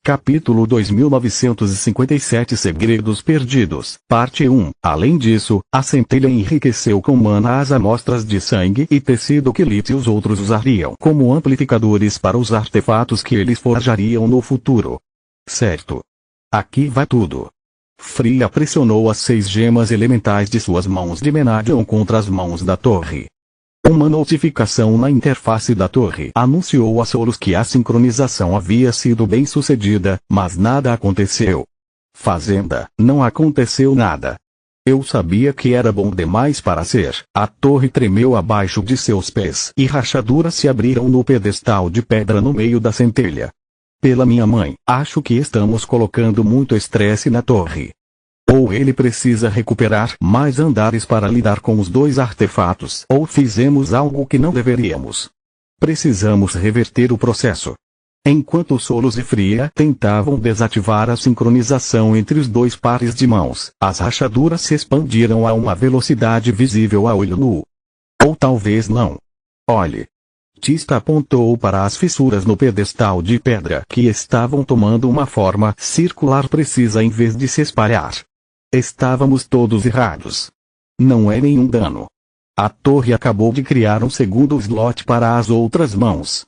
Capítulo 2957 Segredos Perdidos, Parte 1. Além disso, a centelha enriqueceu com mana as amostras de sangue e tecido que Lith e os outros usariam como amplificadores para os artefatos que eles forjariam no futuro. Certo. Aqui vai tudo. Freya pressionou as 6 gemas elementais de suas mãos de Menadion contra as mãos da torre. Uma notificação na interface da torre anunciou a Solos que a sincronização havia sido bem sucedida, mas nada aconteceu. Fazenda, não aconteceu nada. Eu sabia que era bom demais para ser. A torre tremeu abaixo de seus pés e rachaduras se abriram no pedestal de pedra no meio da centelha. Pela minha mãe, acho que estamos colocando muito estresse na torre. Ou ele precisa recuperar mais andares para lidar com os 2 artefatos, ou fizemos algo que não deveríamos. Precisamos reverter o processo. Enquanto Solos e Freya tentavam desativar a sincronização entre os 2 pares de mãos, as rachaduras se expandiram a uma velocidade visível a olho nu. Ou talvez não. Olhe. Tista apontou para as fissuras no pedestal de pedra que estavam tomando uma forma circular precisa em vez de se espalhar. Estávamos todos errados. Não é nenhum dano. A torre acabou de criar um segundo slot para as outras mãos.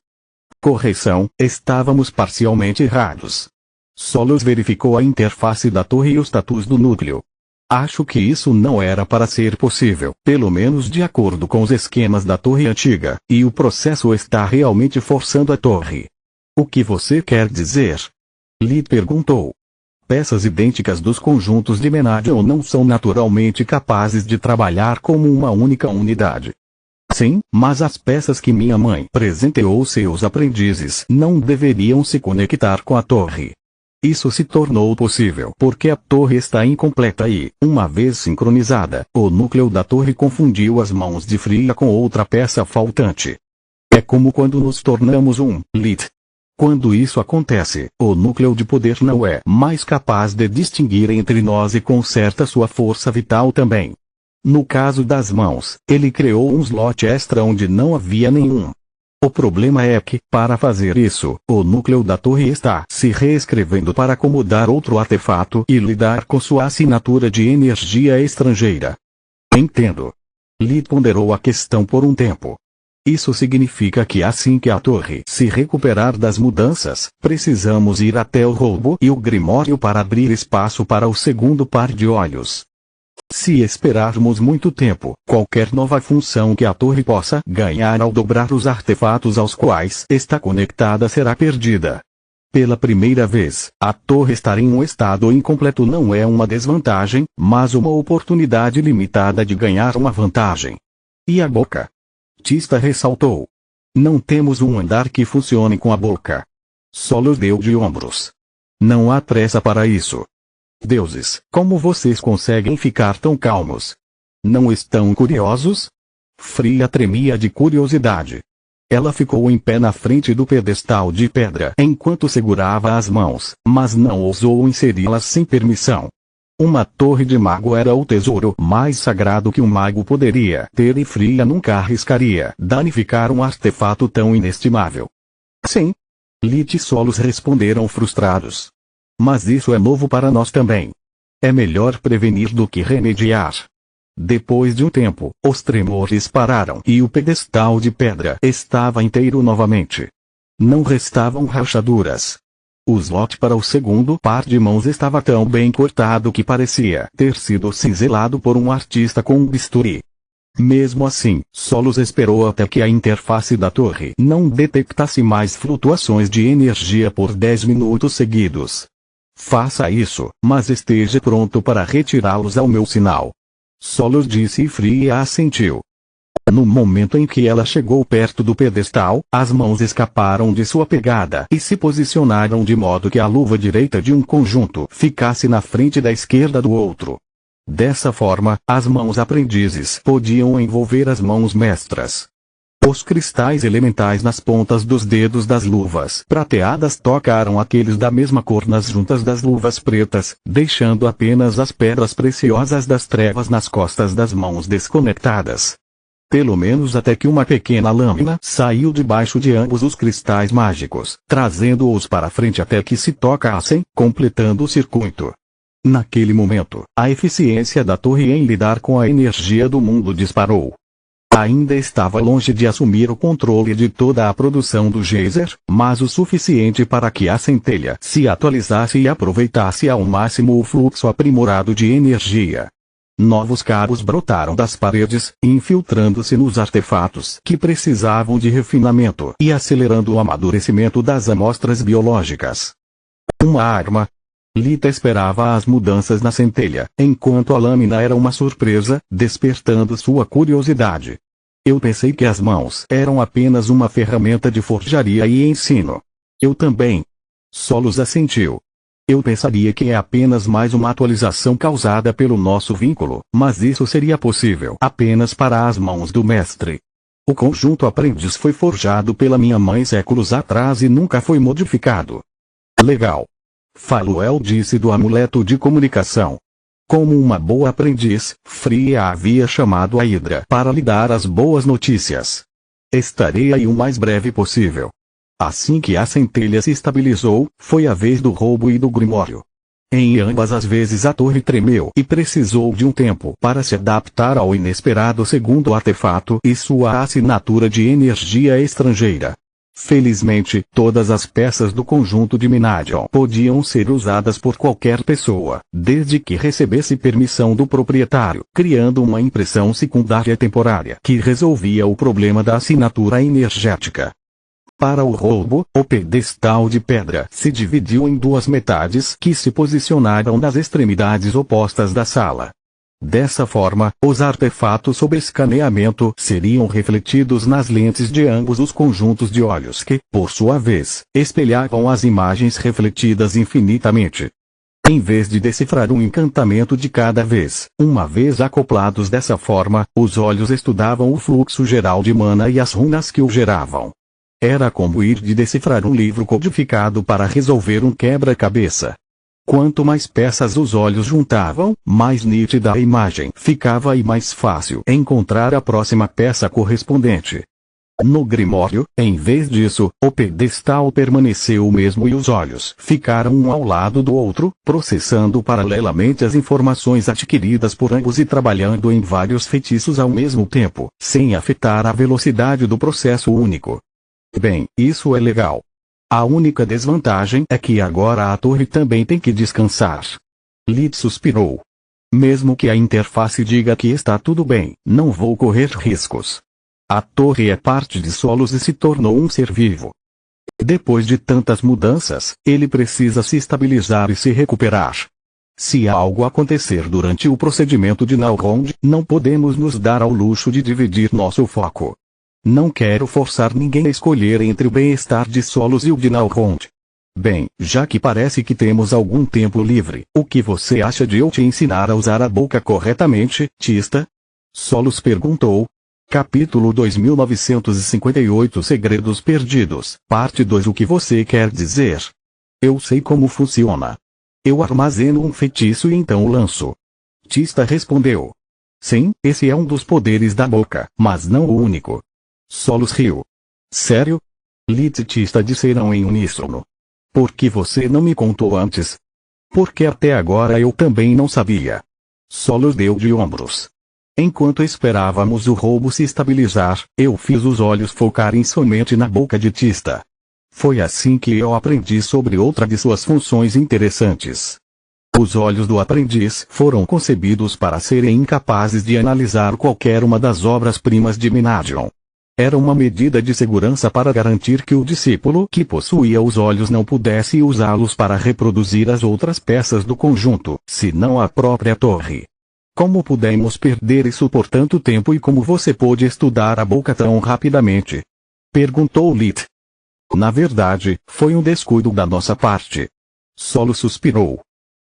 Correção, estávamos parcialmente errados. Solos verificou a interface da torre e o status do núcleo. Acho que isso não era para ser possível, pelo menos de acordo com os esquemas da torre antiga, e o processo está realmente forçando a torre. O que você quer dizer? Lee perguntou. Peças idênticas dos conjuntos de Menadion não são naturalmente capazes de trabalhar como uma única unidade. Sim, mas as peças que minha mãe presenteou seus aprendizes não deveriam se conectar com a torre. Isso se tornou possível porque a torre está incompleta e, uma vez sincronizada, o núcleo da torre confundiu as mãos de Freya com outra peça faltante. É como quando nos tornamos um Lith. Quando isso acontece, o núcleo de poder não é mais capaz de distinguir entre nós e conserta sua força vital também. No caso das mãos, ele criou um slot extra onde não havia nenhum. O problema é que, para fazer isso, o núcleo da torre está se reescrevendo para acomodar outro artefato e lidar com sua assinatura de energia estrangeira. Entendo. Lee ponderou a questão por um tempo. Isso significa que assim que a torre se recuperar das mudanças, precisamos ir até o roubo e o grimório para abrir espaço para o segundo par de olhos. Se esperarmos muito tempo, qualquer nova função que a torre possa ganhar ao dobrar os artefatos aos quais está conectada será perdida. Pela primeira vez, a torre estar em um estado incompleto não é uma desvantagem, mas uma oportunidade limitada de ganhar uma vantagem. E a boca? Tista ressaltou. Não temos um andar que funcione com a boca. Solos deu de ombros. Não há pressa para isso. Deuses, como vocês conseguem ficar tão calmos? Não estão curiosos? Freya tremia de curiosidade. Ela ficou em pé na frente do pedestal de pedra enquanto segurava as mãos, mas não ousou inseri-las sem permissão. Uma torre de mago era o tesouro mais sagrado que um mago poderia ter e Freya nunca arriscaria danificar um artefato tão inestimável. Sim. Lith e Solos responderam frustrados. Mas isso é novo para nós também. É melhor prevenir do que remediar. Depois de um tempo, os tremores pararam e o pedestal de pedra estava inteiro novamente. Não restavam rachaduras. O slot para o segundo par de mãos estava tão bem cortado que parecia ter sido cinzelado por um artista com um bisturi. Mesmo assim, Solos esperou até que a interface da torre não detectasse mais flutuações de energia por 10 minutos seguidos. Faça isso, mas esteja pronto para retirá-los ao meu sinal. Solos disse e Freya assentiu. No momento em que ela chegou perto do pedestal, as mãos escaparam de sua pegada e se posicionaram de modo que a luva direita de um conjunto ficasse na frente da esquerda do outro. Dessa forma, as mãos aprendizes podiam envolver as mãos mestras. Os cristais elementais nas pontas dos dedos das luvas prateadas tocaram aqueles da mesma cor nas juntas das luvas pretas, deixando apenas as pedras preciosas das trevas nas costas das mãos desconectadas. Pelo menos até que uma pequena lâmina saiu debaixo de ambos os cristais mágicos, trazendo-os para frente até que se tocassem, completando o circuito. Naquele momento, a eficiência da torre em lidar com a energia do mundo disparou. Ainda estava longe de assumir o controle de toda a produção do geyser, mas o suficiente para que a centelha se atualizasse e aproveitasse ao máximo o fluxo aprimorado de energia. Novos cabos brotaram das paredes, infiltrando-se nos artefatos que precisavam de refinamento e acelerando o amadurecimento das amostras biológicas. Uma arma. Lita esperava as mudanças na centelha, enquanto a lâmina era uma surpresa, despertando sua curiosidade. Eu pensei que as mãos eram apenas uma ferramenta de forjaria e ensino. Eu também. Solos assentiu. Eu pensaria que é apenas mais uma atualização causada pelo nosso vínculo, mas isso seria possível apenas para as mãos do mestre. O conjunto aprendiz foi forjado pela minha mãe séculos atrás e nunca foi modificado. Legal. Faluel disse do amuleto de comunicação. Como uma boa aprendiz, Fria havia chamado a Hidra para lhe dar as boas notícias. Estarei aí o mais breve possível. Assim que a centelha se estabilizou, foi a vez do roubo e do grimório. Em ambas as vezes a torre tremeu e precisou de um tempo para se adaptar ao inesperado segundo artefato e sua assinatura de energia estrangeira. Felizmente, todas as peças do conjunto de Minadion podiam ser usadas por qualquer pessoa, desde que recebesse permissão do proprietário, criando uma impressão secundária temporária que resolvia o problema da assinatura energética. Para o roubo, o pedestal de pedra se dividiu em duas metades que se posicionaram nas extremidades opostas da sala. Dessa forma, os artefatos sob escaneamento seriam refletidos nas lentes de ambos os conjuntos de olhos que, por sua vez, espelhavam as imagens refletidas infinitamente. Em vez de decifrar um encantamento de cada vez, uma vez acoplados dessa forma, os olhos estudavam o fluxo geral de mana e as runas que o geravam. Era como ir de decifrar um livro codificado para resolver um quebra-cabeça. Quanto mais peças os olhos juntavam, mais nítida a imagem ficava e mais fácil encontrar a próxima peça correspondente. No Grimório, em vez disso, o pedestal permaneceu o mesmo e os olhos ficaram um ao lado do outro, processando paralelamente as informações adquiridas por ambos e trabalhando em vários feitiços ao mesmo tempo, sem afetar a velocidade do processo único. Bem, isso é legal. A única desvantagem é que agora a torre também tem que descansar. Lid suspirou. Mesmo que a interface diga que está tudo bem, não vou correr riscos. A torre é parte de Solos e se tornou um ser vivo. Depois de tantas mudanças, ele precisa se estabilizar e se recuperar. Se algo acontecer durante o procedimento de Nalrond, não podemos nos dar ao luxo de dividir nosso foco. Não quero forçar ninguém a escolher entre o bem-estar de Solos e o de Nalrond. Bem, já que parece que temos algum tempo livre, o que você acha de eu te ensinar a usar a boca corretamente, Tista? Solos perguntou. Capítulo 2958 Segredos Perdidos, Parte 2 O que você quer dizer? Eu sei como funciona. Eu armazeno um feitiço e então o lanço. Tista respondeu. Sim, esse é um dos poderes da boca, mas não o único. Solos riu. Sério? Lid e Tista disseram em uníssono. Por que você não me contou antes? Porque até agora eu também não sabia. Solos deu de ombros. Enquanto esperávamos o roubo se estabilizar, eu fiz os olhos focarem somente na boca de Tista. Foi assim que eu aprendi sobre outra de suas funções interessantes. Os olhos do aprendiz foram concebidos para serem incapazes de analisar qualquer uma das obras-primas de Minadion. Era uma medida de segurança para garantir que o discípulo que possuía os olhos não pudesse usá-los para reproduzir as outras peças do conjunto, senão a própria torre. Como pudemos perder isso por tanto tempo e como você pôde estudar a boca tão rapidamente? Perguntou Lid. Na verdade, foi um descuido da nossa parte. Solo suspirou.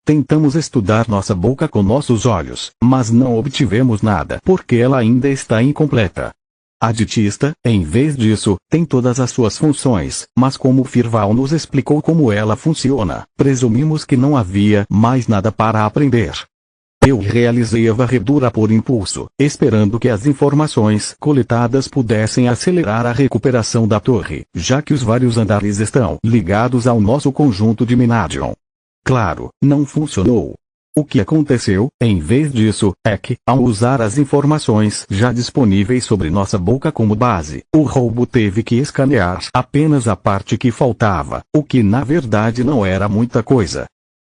Tentamos estudar nossa boca com nossos olhos, mas não obtivemos nada porque ela ainda está incompleta. A de Tista, em vez disso, tem todas as suas funções, mas como Firval nos explicou como ela funciona, presumimos que não havia mais nada para aprender. Eu realizei a varredura por impulso, esperando que as informações coletadas pudessem acelerar a recuperação da torre, já que os vários andares estão ligados ao nosso conjunto de Menadion. Claro, não funcionou. O que aconteceu, em vez disso, é que, ao usar as informações já disponíveis sobre nossa boca como base, o robô teve que escanear apenas a parte que faltava, o que na verdade não era muita coisa.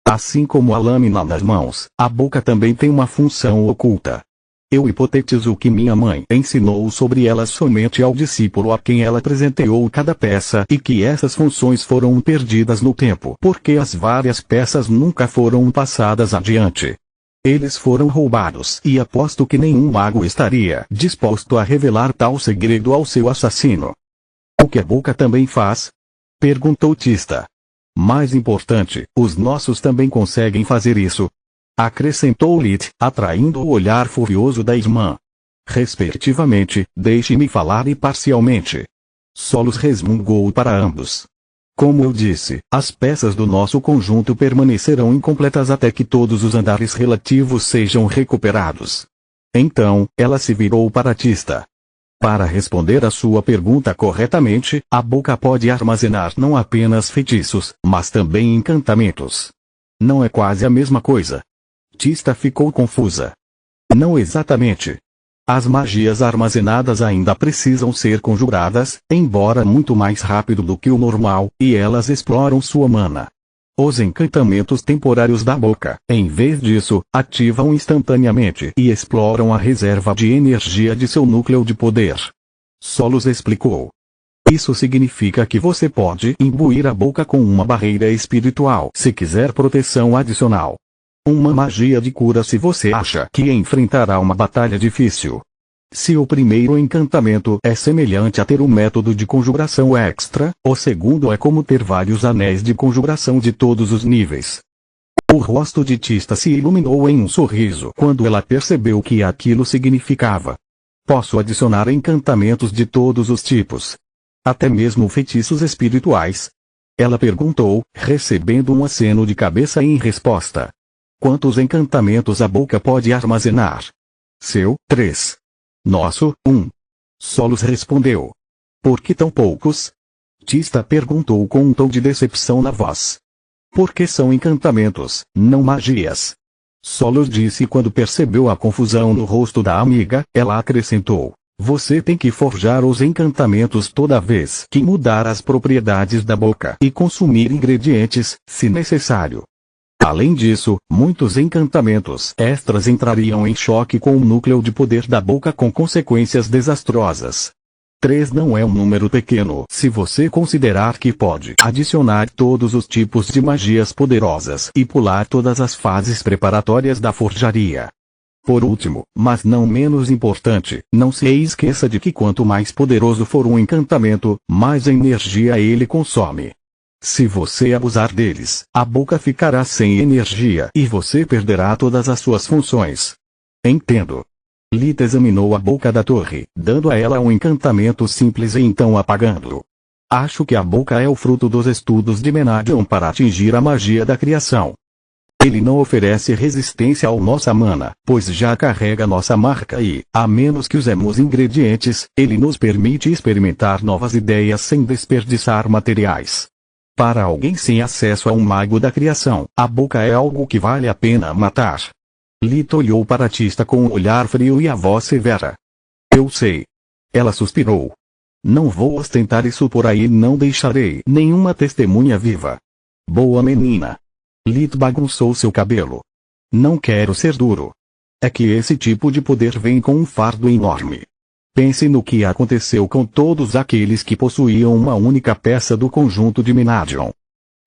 Assim como a lâmina nas mãos, a boca também tem uma função oculta. Eu hipotetizo que minha mãe ensinou sobre ela somente ao discípulo a quem ela presenteou cada peça e que essas funções foram perdidas no tempo porque as várias peças nunca foram passadas adiante. Eles foram roubados e aposto que nenhum mago estaria disposto a revelar tal segredo ao seu assassino. O que a boca também faz? Perguntou Tista. Mais importante, os nossos também conseguem fazer isso. Acrescentou Lit, atraindo o olhar furioso da irmã. Respectivamente, deixe-me falar imparcialmente. Solos resmungou para ambos. Como eu disse, as peças do nosso conjunto permanecerão incompletas até que todos os andares relativos sejam recuperados. Então, ela se virou para Tista. Para responder a sua pergunta corretamente, a boca pode armazenar não apenas feitiços, mas também encantamentos. Não é quase a mesma coisa? Tista ficou confusa. Não exatamente. As magias armazenadas ainda precisam ser conjuradas, embora muito mais rápido do que o normal, e elas exploram sua mana. Os encantamentos temporários da boca, em vez disso, ativam instantaneamente e exploram a reserva de energia de seu núcleo de poder. Solos explicou. Isso significa que você pode imbuir a boca com uma barreira espiritual se quiser proteção adicional. Uma magia de cura se você acha que enfrentará uma batalha difícil. Se o primeiro encantamento é semelhante a ter um método de conjuração extra, o segundo é como ter vários anéis de conjuração de todos os níveis. O rosto de Tista se iluminou em um sorriso quando ela percebeu o que aquilo significava. Posso adicionar encantamentos de todos os tipos. Até mesmo feitiços espirituais? Ela perguntou, recebendo um aceno de cabeça em resposta. Quantos encantamentos a boca pode armazenar? Seu, 3. Nosso, 1. Solos respondeu. Por que tão poucos? Tista perguntou com um tom de decepção na voz. Porque são encantamentos, não magias. Solos disse quando percebeu a confusão no rosto da amiga, ela acrescentou. Você tem que forjar os encantamentos toda vez que mudar as propriedades da boca e consumir ingredientes, se necessário. Além disso, muitos encantamentos extras entrariam em choque com o núcleo de poder da boca com consequências desastrosas. 3 não é um número pequeno se você considerar que pode adicionar todos os tipos de magias poderosas e pular todas as fases preparatórias da forjaria. Por último, mas não menos importante, não se esqueça de que quanto mais poderoso for um encantamento, mais energia ele consome. Se você abusar deles, a boca ficará sem energia e você perderá todas as suas funções. Entendo. Lita examinou a boca da torre, dando a ela um encantamento simples e então apagando-o. Acho que a boca é o fruto dos estudos de Menadion para atingir a magia da criação. Ele não oferece resistência ao nossa mana, pois já carrega nossa marca e, a menos que usemos ingredientes, ele nos permite experimentar novas ideias sem desperdiçar materiais. Para alguém sem acesso a um mago da criação, a boca é algo que vale a pena matar. Lita olhou para Tista com um olhar frio e a voz severa. Eu sei. Ela suspirou. Não vou ostentar isso por aí, não deixarei nenhuma testemunha viva. Boa menina. Lita bagunçou seu cabelo. Não quero ser duro. É que esse tipo de poder vem com um fardo enorme. Pense no que aconteceu com todos aqueles que possuíam uma única peça do conjunto de Menadion.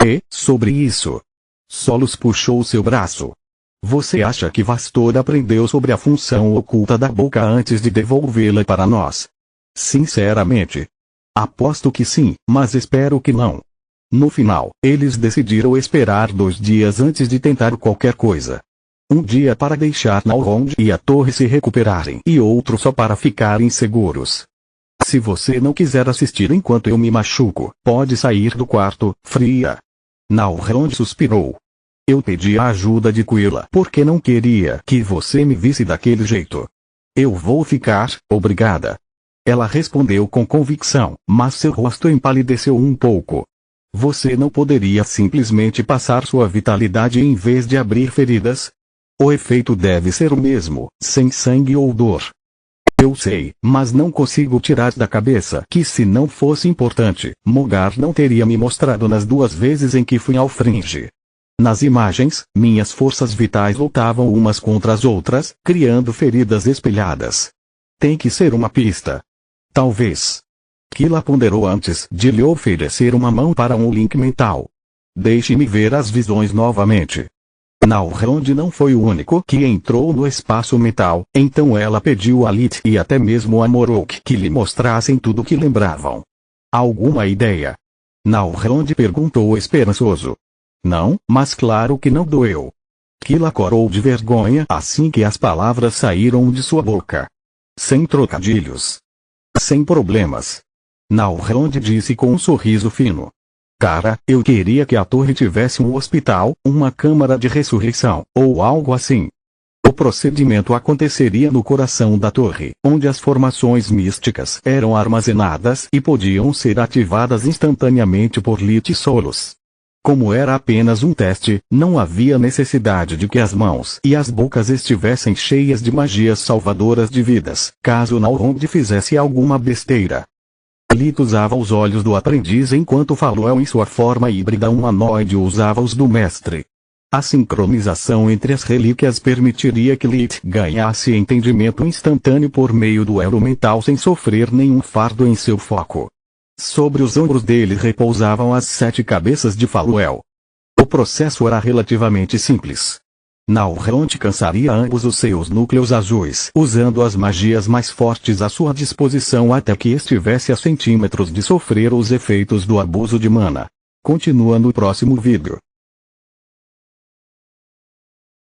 E, sobre isso, Solos puxou seu braço. Você acha que Vastor aprendeu sobre a função oculta da boca antes de devolvê-la para nós? Sinceramente. Aposto que sim, mas espero que não. No final, eles decidiram esperar 2 dias antes de tentar qualquer coisa. Um dia para deixar Nalrond e a torre se recuperarem e outro só para ficarem seguros. Se você não quiser assistir enquanto eu me machuco, pode sair do quarto, fria. Nalrond suspirou. Eu pedi a ajuda de Quilla porque não queria que você me visse daquele jeito. Eu vou ficar, obrigada. Ela respondeu com convicção, mas seu rosto empalideceu um pouco. Você não poderia simplesmente passar sua vitalidade em vez de abrir feridas? O efeito deve ser o mesmo, sem sangue ou dor. Eu sei, mas não consigo tirar da cabeça que se não fosse importante, Mogar não teria me mostrado nas 2 vezes em que fui ao Fringe. Nas imagens, minhas forças vitais lutavam umas contra as outras, criando feridas espelhadas. Tem que ser uma pista. Talvez. Quilla ponderou antes de lhe oferecer uma mão para um link mental. Deixe-me ver as visões novamente. Nalrond não foi o único que entrou no espaço mental, então ela pediu a Lith e até mesmo a Morok que lhe mostrassem tudo o que lembravam. Alguma ideia? Nalrond perguntou esperançoso. Não, mas claro que não doeu. Quilla corou de vergonha assim que as palavras saíram de sua boca. Sem trocadilhos. Sem problemas. Nalrond disse com um sorriso fino. Cara, eu queria que a torre tivesse um hospital, uma câmara de ressurreição, ou algo assim. O procedimento aconteceria no coração da torre, onde as formações místicas eram armazenadas e podiam ser ativadas instantaneamente por Lith Solos. Como era apenas um teste, não havia necessidade de que as mãos e as bocas estivessem cheias de magias salvadoras de vidas, caso Nalrond fizesse alguma besteira. Lith usava os olhos do aprendiz enquanto Faluel em sua forma híbrida humanoide usava os do mestre. A sincronização entre as relíquias permitiria que Lith ganhasse entendimento instantâneo por meio do elo mental sem sofrer nenhum fardo em seu foco. Sobre os ombros dele repousavam as 7 cabeças de Faluel. O processo era relativamente simples. Nalrond cansaria ambos os seus núcleos azuis usando as magias mais fortes à sua disposição até que estivesse a centímetros de sofrer os efeitos do abuso de mana. Continua no próximo vídeo.